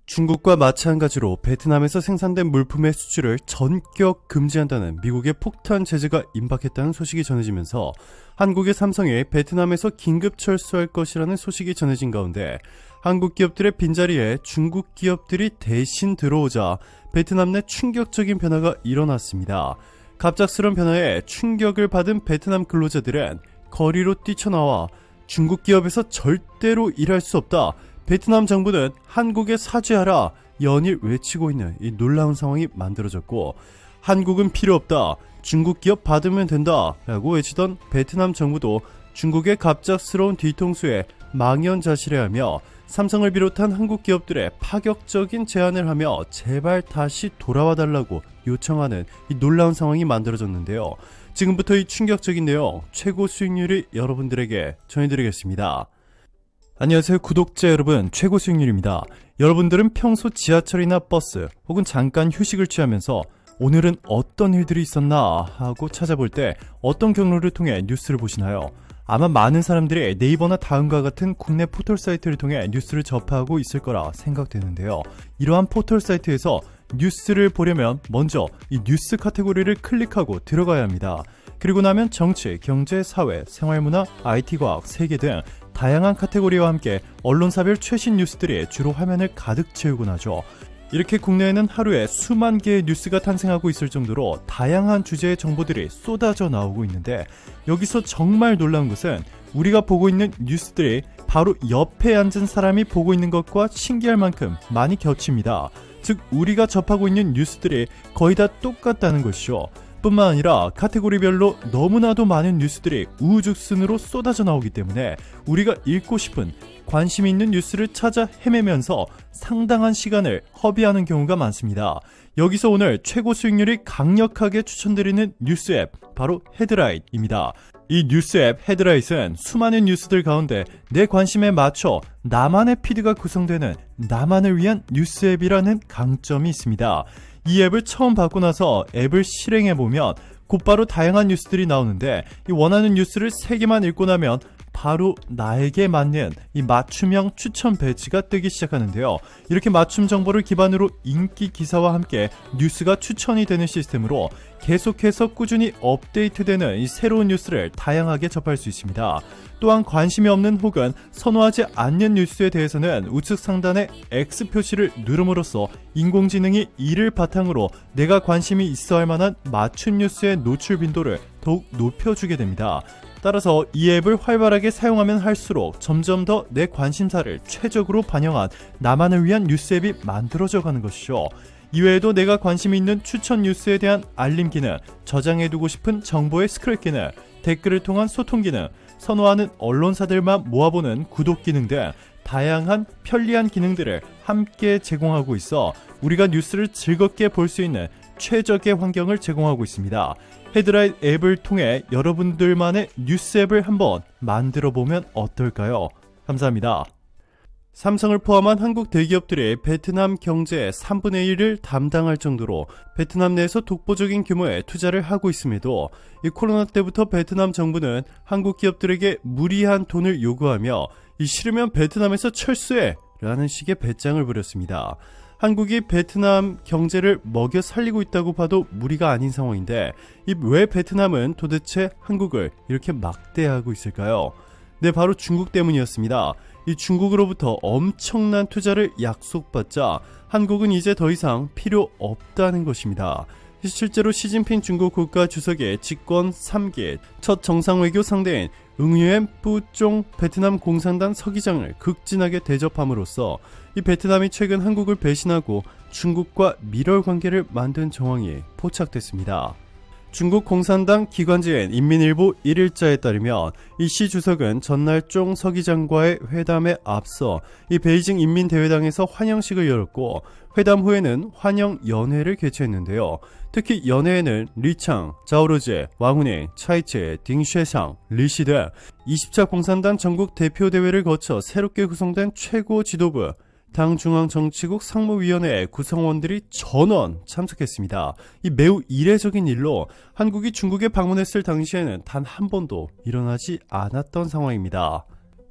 중국과 마찬가지로 베트남에서 생산된 물품의 수출을 전격 금지한다는 미국의 폭탄 제재가 임박했다는 소식이 전해지면서 한국의 삼성이 베트남에서 긴급 철수할 것이라는 소식이 전해진 가운데 한국 기업들의 빈자리에 중국 기업들이 대신 들어오자 베트남 내 충격적인 변화가 일어났습니다. 갑작스러운 변화에 충격을 받은 베트남 근로자들은 거리로 뛰쳐나와 중국 기업에서 절대로 일할 수 없다. 베트남 정부는 한국에 사죄하라 연일 외치고 있는 이 놀라운 상황이 만들어졌고, 한국은 필요 없다, 중국 기업 받으면 된다 라고 외치던 베트남 정부도 중국의 갑작스러운 뒤통수에 망연자실해하며 삼성을 비롯한 한국 기업들의 파격적인 제안을 하며 제발 다시 돌아와 달라고 요청하는 이 놀라운 상황이 만들어졌는데요. 지금부터 이 충격적인 내용, 최고 수익률이 여러분들에게 전해드리겠습니다. 안녕하세요 구독자 여러분, 최고 수익률입니다. 여러분들은 평소 지하철이나 버스 혹은 잠깐 휴식을 취하면서 오늘은 어떤 일들이 있었나 하고 찾아볼 때 어떤 경로를 통해 뉴스를 보시나요? 아마 많은 사람들이 네이버나 다음과 같은 국내 포털 사이트를 통해 뉴스를 접하고 있을 거라 생각되는데요. 이러한 포털 사이트에서 뉴스를 보려면 먼저 이 뉴스 카테고리를 클릭하고 들어가야 합니다. 그리고 나면 정치, 경제, 사회, 생활문화, IT과학, 세계 등 다양한 카테고리와 함께 언론사별 최신 뉴스들이 주로 화면을 가득 채우곤 하죠. 이렇게 국내에는 하루에 수만 개의 뉴스가 탄생하고 있을 정도로 다양한 주제의 정보들이 쏟아져 나오고 있는데, 여기서 정말 놀라운 것은 우리가 보고 있는 뉴스들이 바로 옆에 앉은 사람이 보고 있는 것과 신기할 만큼 많이 겹칩니다. 즉 우리가 접하고 있는 뉴스들이 거의 다 똑같다는 것이죠. 뿐만 아니라 카테고리별로 너무나도 많은 뉴스들이 우후죽순으로 쏟아져 나오기 때문에 우리가 읽고 싶은 관심이 있는 뉴스를 찾아 헤매면서 상당한 시간을 허비하는 경우가 많습니다. 여기서 오늘 최고 수익률이 강력하게 추천드리는 뉴스 앱, 바로 헤드라잇입니다. 이 뉴스 앱 헤드라잇은 수많은 뉴스들 가운데 내 관심에 맞춰 나만의 피드가 구성되는 나만을 위한 뉴스 앱이라는 강점이 있습니다. 이 앱을 처음 받고 나서 앱을 실행해보면 곧바로 다양한 뉴스들이 나오는데, 이 원하는 뉴스를 3개만 읽고 나면 바로 나에게 맞는 이 맞춤형 추천 배지가 뜨기 시작하는데요. 이렇게 맞춤 정보를 기반으로 인기 기사와 함께 뉴스가 추천이 되는 시스템으로 계속해서 꾸준히 업데이트되는 이 새로운 뉴스를 다양하게 접할 수 있습니다. 또한 관심이 없는 혹은 선호하지 않는 뉴스에 대해서는 우측 상단의 X 표시를 누름으로써 인공지능이 이를 바탕으로 내가 관심이 있어 할 만한 맞춤 뉴스의 노출 빈도를 더욱 높여주게 됩니다. 따라서 이 앱을 활발하게 사용하면 할수록 점점 더 내 관심사를 최적으로 반영한 나만을 위한 뉴스 앱이 만들어져 가는 것이죠. 이외에도 내가 관심이 있는 추천 뉴스에 대한 알림 기능, 저장해두고 싶은 정보의 스크랩 기능, 댓글을 통한 소통 기능, 선호하는 언론사들만 모아보는 구독 기능 등 다양한 편리한 기능들을 함께 제공하고 있어 우리가 뉴스를 즐겁게 볼 수 있는 최적의 환경을 제공하고 있습니다. 헤드라잇 앱을 통해 여러분들만의 뉴스 앱을 한번 만들어보면 어떨까요? 감사합니다. 삼성을 포함한 한국 대기업들이 베트남 경제의 3분의 1을 담당할 정도로 베트남 내에서 독보적인 규모의 투자를 하고 있음에도 이 코로나 때부터 베트남 정부는 한국 기업들에게 무리한 돈을 요구하며 싫으면 베트남에서 철수해! 라는 식의 배짱을 부렸습니다. 한국이 베트남 경제를 먹여 살리고 있다고 봐도 무리가 아닌 상황인데, 왜 베트남은 도대체 한국을 이렇게 막대하고 있을까요? 네, 바로 중국 때문이었습니다. 이 중국으로부터 엄청난 투자를 약속받자 한국은 이제 더 이상 필요 없다는 것입니다. 실제로 시진핑 중국 국가주석의 집권 3기 첫 정상외교 상대인 응유엔 뿌쫑 베트남 공산당 서기장을 극진하게 대접함으로써 이 베트남이 최근 한국을 배신하고 중국과 밀월 관계를 만든 정황이 포착됐습니다. 중국 공산당 기관지인 인민일보 1일자에 따르면 이 시 주석은 전날 쫑 서기장과의 회담에 앞서 이 베이징 인민대회당에서 환영식을 열었고, 회담 후에는 환영 연회를 개최했는데요. 특히 연회에는 리창, 자오르제, 왕후닝, 차이체, 딩쉐상, 리시 등 20차 공산당 전국 대표대회를 거쳐 새롭게 구성된 최고 지도부, 당 중앙정치국 상무위원회 구성원들이 전원 참석했습니다. 이 매우 이례적인 일로 한국이 중국에 방문했을 당시에는 단 한 번도 일어나지 않았던 상황입니다.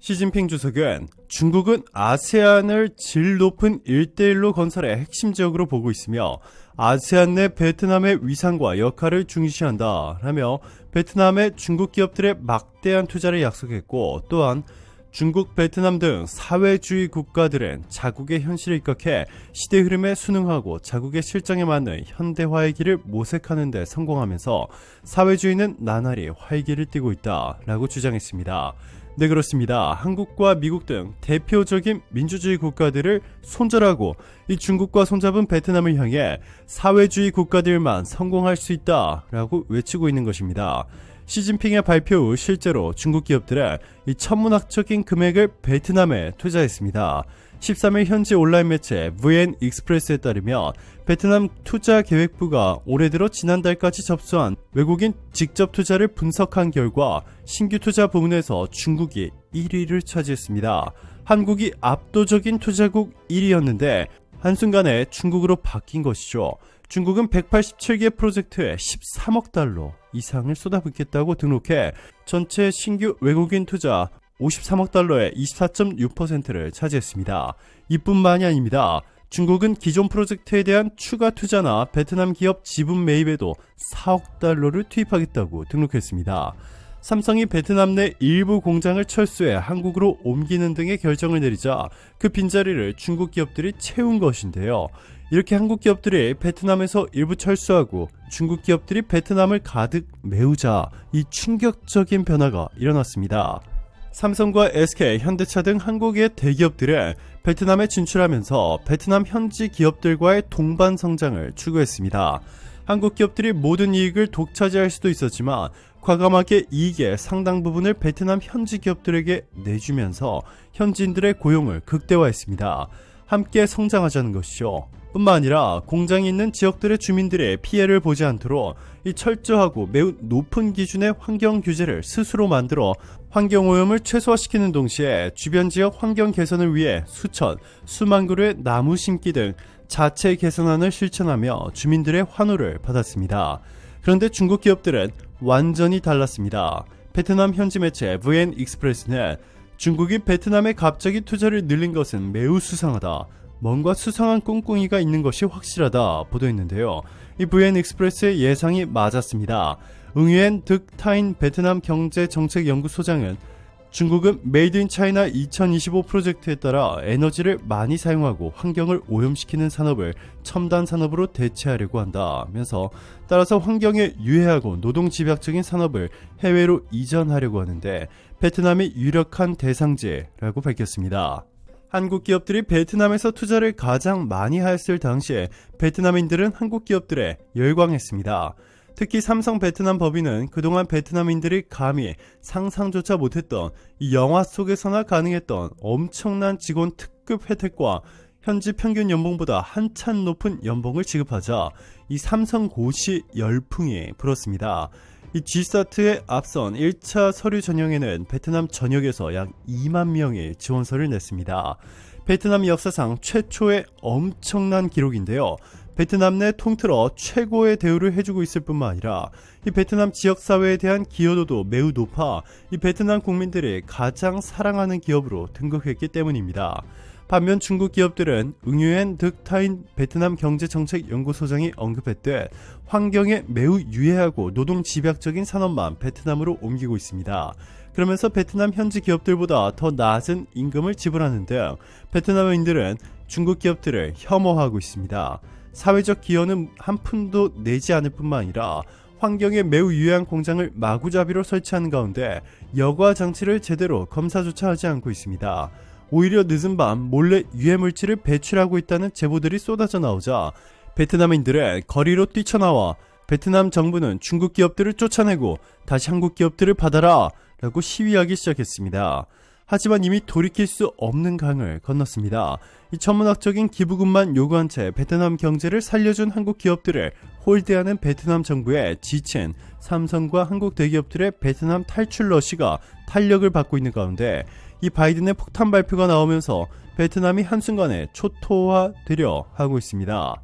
시진핑 주석은 중국은 아세안을 질 높은 1대1로 건설의 핵심 지역으로 보고 있으며 아세안 내 베트남의 위상과 역할을 중시한다 라며 베트남의 중국 기업들의 막대한 투자를 약속했고, 또한 중국, 베트남 등 사회주의 국가들은 자국의 현실에 입각해 시대 흐름에 순응하고 자국의 실정에 맞는 현대화의 길을 모색하는 데 성공하면서 사회주의는 나날이 활기를 띠고 있다 라고 주장했습니다. 네, 그렇습니다. 한국과 미국 등 대표적인 민주주의 국가들을 손절하고 이 중국과 손잡은 베트남을 향해 사회주의 국가들만 성공할 수 있다 라고 외치고 있는 것입니다. 시진핑의 발표 후 실제로 중국 기업들은 이 천문학적인 금액을 베트남에 투자했습니다. 13일 현지 온라인 매체 VN 익스프레스에 따르면 베트남 투자계획부가 올해 들어 지난달까지 접수한 외국인 직접 투자를 분석한 결과 신규 투자 부문에서 중국이 1위를 차지했습니다. 한국이 압도적인 투자국 1위였는데 한순간에 중국으로 바뀐 것이죠. 중국은 187개 프로젝트에 13억 달러 이상을 쏟아붓겠다고 등록해 전체 신규 외국인 투자 53억 달러의 24.6%를 차지했습니다. 이뿐만이 아닙니다. 중국은 기존 프로젝트에 대한 추가 투자나 베트남 기업 지분 매입에도 4억 달러를 투입하겠다고 등록했습니다. 삼성이 베트남 내 일부 공장을 철수해 한국으로 옮기는 등의 결정을 내리자 그 빈자리를 중국 기업들이 채운 것인데요. 이렇게 한국 기업들이 베트남에서 일부 철수하고 중국 기업들이 베트남을 가득 메우자 이 충격적인 변화가 일어났습니다. 삼성과 SK, 현대차 등 한국의 대기업들은 베트남에 진출하면서 베트남 현지 기업들과의 동반 성장을 추구했습니다. 한국 기업들이 모든 이익을 독차지할 수도 있었지만 과감하게 이익의 상당 부분을 베트남 현지 기업들에게 내주면서 현지인들의 고용을 극대화했습니다. 함께 성장하자는 것이죠. 뿐만 아니라 공장이 있는 지역들의 주민들의 피해를 보지 않도록 이 철저하고 매우 높은 기준의 환경 규제를 스스로 만들어 환경오염을 최소화시키는 동시에 주변 지역 환경 개선을 위해 수만 그루의 나무 심기 등 자체 개선안을 실천하며 주민들의 환호를 받았습니다. 그런데 중국 기업들은 완전히 달랐습니다. 베트남 현지 매체 VN 익스프레스는 중국이 베트남에 갑자기 투자를 늘린 것은 매우 수상하다. 뭔가 수상한 꿍꿍이가 있는 것이 확실하다 보도했는데요. 이 VN 익스프레스의 예상이 맞았습니다. 응유엔 득 타인 베트남 경제정책연구소장은 중국은 메이드 인 차이나 2025 프로젝트에 따라 에너지를 많이 사용하고 환경을 오염시키는 산업을 첨단 산업으로 대체하려고 한다면서 따라서 환경에 유해하고 노동 집약적인 산업을 해외로 이전하려고 하는데 베트남이 유력한 대상지라고 밝혔습니다. 한국 기업들이 베트남에서 투자를 가장 많이 하였을 당시에 베트남인들은 한국 기업들에 열광했습니다. 특히 삼성 베트남 법인은 그동안 베트남인들이 감히 상상조차 못했던 이 영화 속에서나 가능했던 엄청난 직원 특급 혜택과 현지 평균 연봉보다 한참 높은 연봉을 지급하자 이 삼성 고시 열풍이 불었습니다. 이 G스타트에 앞선 1차 서류 전형에는 베트남 전역에서 약 2만 명이 지원서를 냈습니다. 베트남 역사상 최초의 엄청난 기록인데요. 베트남 내 통틀어 최고의 대우를 해주고 있을 뿐만 아니라 이 베트남 지역사회에 대한 기여도도 매우 높아 이 베트남 국민들이 가장 사랑하는 기업으로 등극했기 때문입니다. 반면 중국 기업들은 응유엔 득 타인 베트남 경제정책연구소장이 언급했듯 환경에 매우 유해하고 노동 집약적인 산업만 베트남으로 옮기고 있습니다. 그러면서 베트남 현지 기업들보다 더 낮은 임금을 지불하는 등 베트남인들은 중국 기업들을 혐오하고 있습니다. 사회적 기여는 한 푼도 내지 않을 뿐만 아니라 환경에 매우 유해한 공장을 마구잡이로 설치하는 가운데 여과 장치를 제대로 검사조차 하지 않고 있습니다. 오히려 늦은 밤 몰래 유해물질을 배출하고 있다는 제보들이 쏟아져 나오자 베트남인들은 거리로 뛰쳐나와 베트남 정부는 중국 기업들을 쫓아내고 다시 한국 기업들을 받아라 라고 시위하기 시작했습니다. 하지만 이미 돌이킬 수 없는 강을 건넜습니다. 이 천문학적인 기부금만 요구한 채 베트남 경제를 살려준 한국 기업들을 홀대하는 베트남 정부에 지친 삼성과 한국 대기업들의 베트남 탈출 러시가 탄력을 받고 있는 가운데 이 바이든의 폭탄 발표가 나오면서 베트남이 한순간에 초토화되려 하고 있습니다.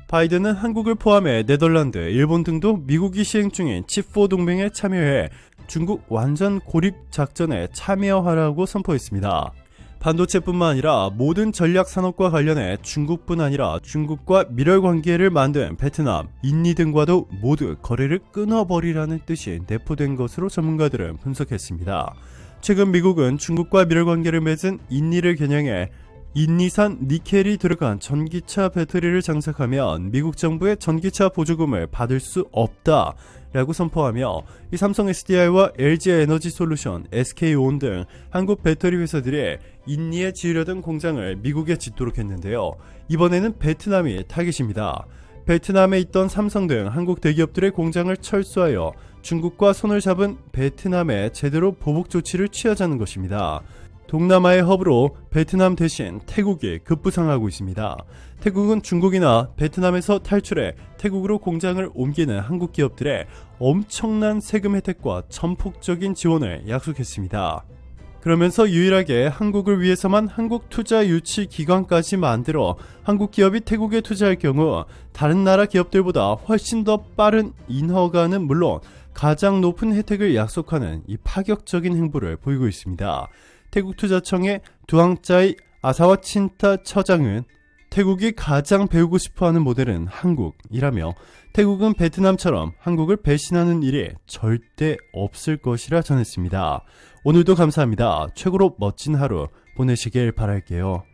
바이든은 한국을 포함해 네덜란드, 일본 등도 미국이 시행 중인 칩4 동맹에 참여해 중국 완전 고립 작전에 참여하라고 선포했습니다. 반도체뿐만 아니라 모든 전략 산업과 관련해 중국뿐 아니라 중국과 밀월 관계를 만든 베트남, 인니 등과도 모두 거래를 끊어버리라는 뜻이 내포된 것으로 전문가들은 분석했습니다. 최근 미국은 중국과 밀월 관계를 맺은 인니를 겨냥해 인니산 니켈이 들어간 전기차 배터리를 장착하면 미국 정부의 전기차 보조금을 받을 수 없다 라고 선포하며 이 삼성 SDI와 LG 에너지 솔루션, SK온 등 한국 배터리 회사들이 인니에 지으려던 공장을 미국에 짓도록 했는데요. 이번에는 베트남이 타깃입니다. 베트남에 있던 삼성 등 한국 대기업들의 공장을 철수하여 중국과 손을 잡은 베트남에 제대로 보복 조치를 취하자는 것입니다. 동남아의 허브로 베트남 대신 태국이 급부상하고 있습니다. 태국은 중국이나 베트남에서 탈출해 태국으로 공장을 옮기는 한국 기업들의 엄청난 세금 혜택과 전폭적인 지원을 약속했습니다. 그러면서 유일하게 한국을 위해서만 한국 투자 유치 기관까지 만들어 한국 기업이 태국에 투자할 경우 다른 나라 기업들보다 훨씬 더 빠른 인허가는 물론 가장 높은 혜택을 약속하는 이 파격적인 행보를 보이고 있습니다. 태국투자청의 두항짜이 아사와 친타 처장은 태국이 가장 배우고 싶어하는 모델은 한국이라며 태국은 베트남처럼 한국을 배신하는 일이 절대 없을 것이라 전했습니다. 오늘도 감사합니다. 최고로 멋진 하루 보내시길 바랄게요.